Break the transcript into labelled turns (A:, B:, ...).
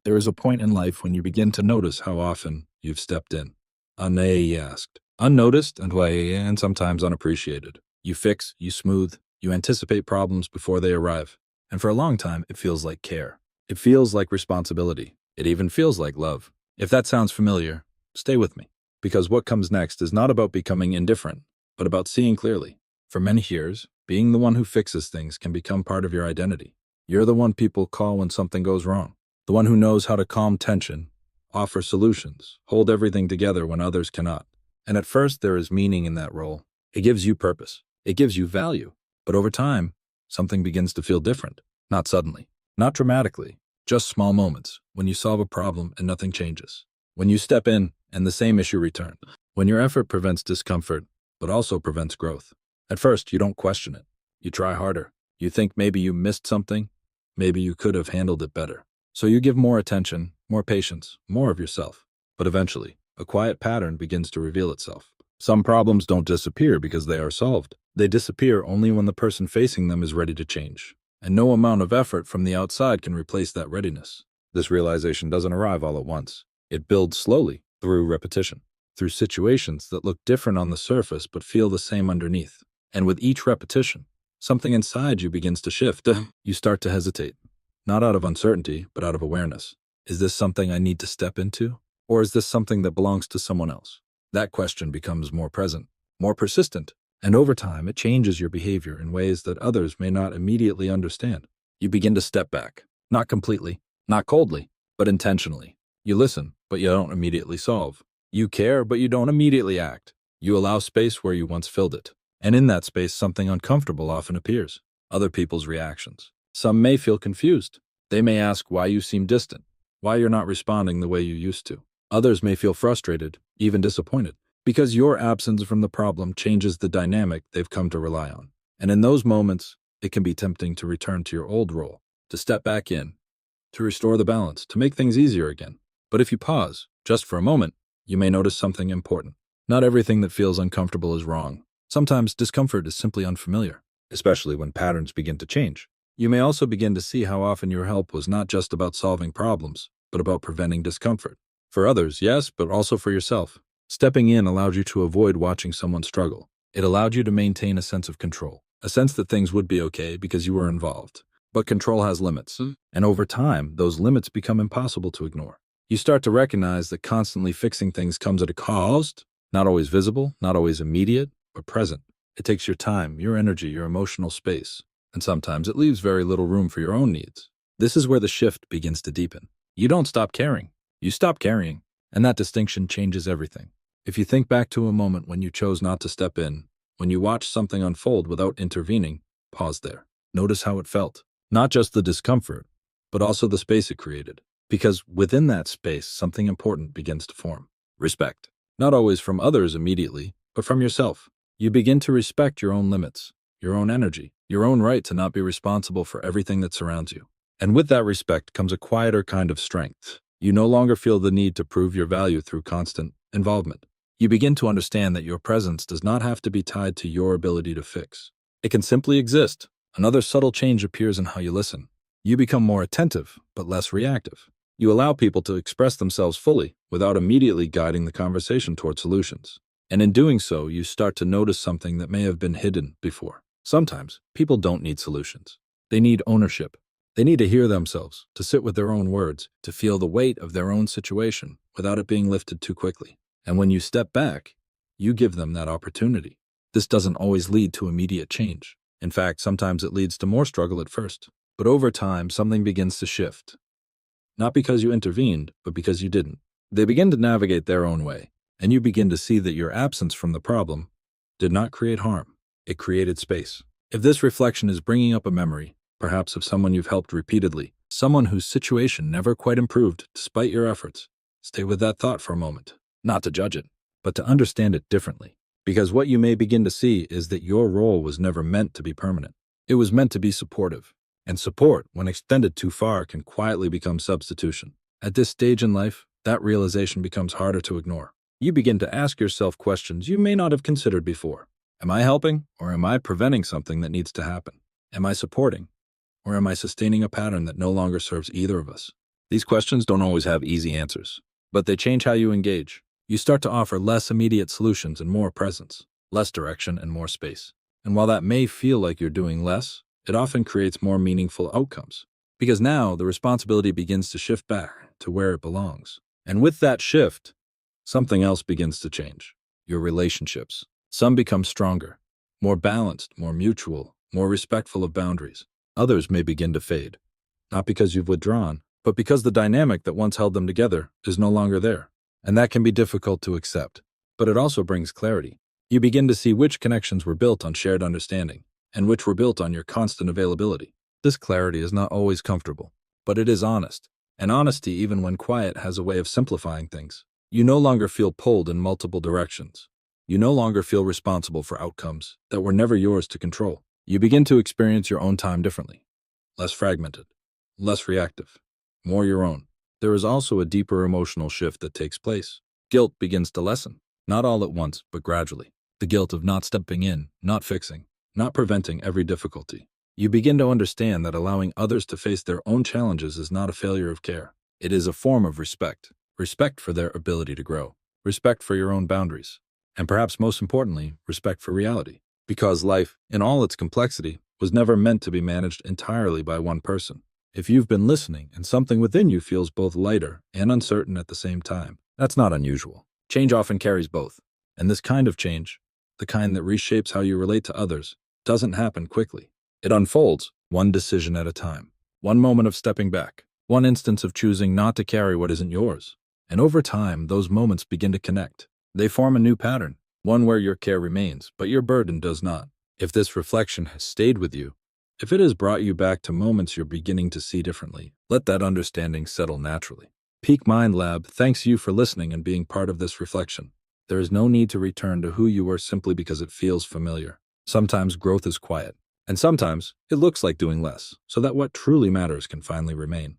A: There is a point in life when you begin to notice how often you've stepped in, unasked, unnoticed, and sometimes unappreciated. You fix, you smooth, you anticipate problems before they arrive. And for a long time, it feels like care. It feels like responsibility. It even feels like love. If that sounds familiar, stay with me. Because what comes next is not about becoming indifferent, but about seeing clearly. For many years, being the one who fixes things can become part of your identity. You're the one people call when something goes wrong. The one who knows how to calm tension, offer solutions, hold everything together when others cannot. And at first, there is meaning in that role. It gives you purpose. It gives you value. But over time, something begins to feel different. Not suddenly, not dramatically, just small moments when you solve a problem and nothing changes. When you step in and the same issue returns. When your effort prevents discomfort, but also prevents growth. At first, you don't question it. You try harder. You think maybe you missed something. Maybe you could have handled it better. So you give more attention, more patience, more of yourself. But eventually, a quiet pattern begins to reveal itself. Some problems don't disappear because they are solved. They disappear only when the person facing them is ready to change. And no amount of effort from the outside can replace that readiness. This realization doesn't arrive all at once. It builds slowly through repetition, through situations that look different on the surface but feel the same underneath. And with each repetition, something inside you begins to shift. You start to hesitate. Not out of uncertainty, but out of awareness. Is this something I need to step into? Or is this something that belongs to someone else? That question becomes more present, more persistent, and over time it changes your behavior in ways that others may not immediately understand. You begin to step back, not completely, not coldly, but intentionally. You listen, but you don't immediately solve. You care, but you don't immediately act. You allow space where you once filled it. And in that space, something uncomfortable often appears. Other people's reactions. Some may feel confused. They may ask why you seem distant, why you're not responding the way you used to. Others may feel frustrated, even disappointed, because your absence from the problem changes the dynamic they've come to rely on. And in those moments, it can be tempting to return to your old role, to step back in, to restore the balance, to make things easier again. But if you pause, just for a moment, you may notice something important. Not everything that feels uncomfortable is wrong. Sometimes discomfort is simply unfamiliar, especially when patterns begin to change. You may also begin to see how often your help was not just about solving problems, but about preventing discomfort. For others, yes, but also for yourself. Stepping in allowed you to avoid watching someone struggle. It allowed you to maintain a sense of control, a sense that things would be okay because you were involved. But control has limits, and over time, those limits become impossible to ignore. You start to recognize that constantly fixing things comes at a cost, not always visible, not always immediate, but present. It takes your time, your energy, your emotional space, and sometimes it leaves very little room for your own needs. This is where the shift begins to deepen. You don't stop caring. You stop carrying, and that distinction changes everything. If you think back to a moment when you chose not to step in, when you watched something unfold without intervening, pause there. Notice how it felt. Not just the discomfort, but also the space it created. Because within that space, something important begins to form. Respect. Not always from others immediately, but from yourself. You begin to respect your own limits, your own energy, your own right to not be responsible for everything that surrounds you. And with that respect comes a quieter kind of strength. You no longer feel the need to prove your value through constant involvement. You begin to understand that your presence does not have to be tied to your ability to fix. It can simply exist. Another subtle change appears in how you listen. You become more attentive, but less reactive. You allow people to express themselves fully without immediately guiding the conversation toward solutions. And in doing so, you start to notice something that may have been hidden before. Sometimes, people don't need solutions. They need ownership. They need to hear themselves, to sit with their own words, to feel the weight of their own situation without it being lifted too quickly. And when you step back, you give them that opportunity. This doesn't always lead to immediate change. In fact, sometimes it leads to more struggle at first. But over time, something begins to shift. Not because you intervened, but because you didn't. They begin to navigate their own way, and you begin to see that your absence from the problem did not create harm. It created space. If this reflection is bringing up a memory, perhaps of someone you've helped repeatedly, someone whose situation never quite improved despite your efforts, stay with that thought for a moment. Not to judge it, but to understand it differently. Because what you may begin to see is that your role was never meant to be permanent. It was meant to be supportive. And support, when extended too far, can quietly become substitution. At this stage in life, that realization becomes harder to ignore. You begin to ask yourself questions you may not have considered before. Am I helping, or am I preventing something that needs to happen? Am I supporting, or am I sustaining a pattern that no longer serves either of us? These questions don't always have easy answers, but they change how you engage. You start to offer less immediate solutions and more presence, less direction and more space. And while that may feel like you're doing less, it often creates more meaningful outcomes. Because now the responsibility begins to shift back to where it belongs. And with that shift, something else begins to change. Your relationships. Some become stronger, more balanced, more mutual, more respectful of boundaries. Others may begin to fade, not because you've withdrawn, but because the dynamic that once held them together is no longer there. And that can be difficult to accept, but it also brings clarity. You begin to see which connections were built on shared understanding and which were built on your constant availability. This clarity is not always comfortable, but it is honest. And honesty, even when quiet, has a way of simplifying things. You no longer feel pulled in multiple directions. You no longer feel responsible for outcomes that were never yours to control. You begin to experience your own time differently, less fragmented, less reactive, more your own. There is also a deeper emotional shift that takes place. Guilt begins to lessen, not all at once, but gradually. The guilt of not stepping in, not fixing, not preventing every difficulty. You begin to understand that allowing others to face their own challenges is not a failure of care. It is a form of respect. Respect for their ability to grow. Respect for your own boundaries. And perhaps most importantly, respect for reality. Because life, in all its complexity, was never meant to be managed entirely by one person. If you've been listening and something within you feels both lighter and uncertain at the same time, that's not unusual. Change often carries both. And this kind of change, the kind that reshapes how you relate to others, doesn't happen quickly. It unfolds one decision at a time, one moment of stepping back, one instance of choosing not to carry what isn't yours. And over time, those moments begin to connect. They form a new pattern, one where your care remains, but your burden does not. If this reflection has stayed with you, if it has brought you back to moments you're beginning to see differently, let that understanding settle naturally. Peak Mind Lab thanks you for listening and being part of this reflection. There is no need to return to who you were simply because it feels familiar. Sometimes growth is quiet, and sometimes it looks like doing less, so that what truly matters can finally remain.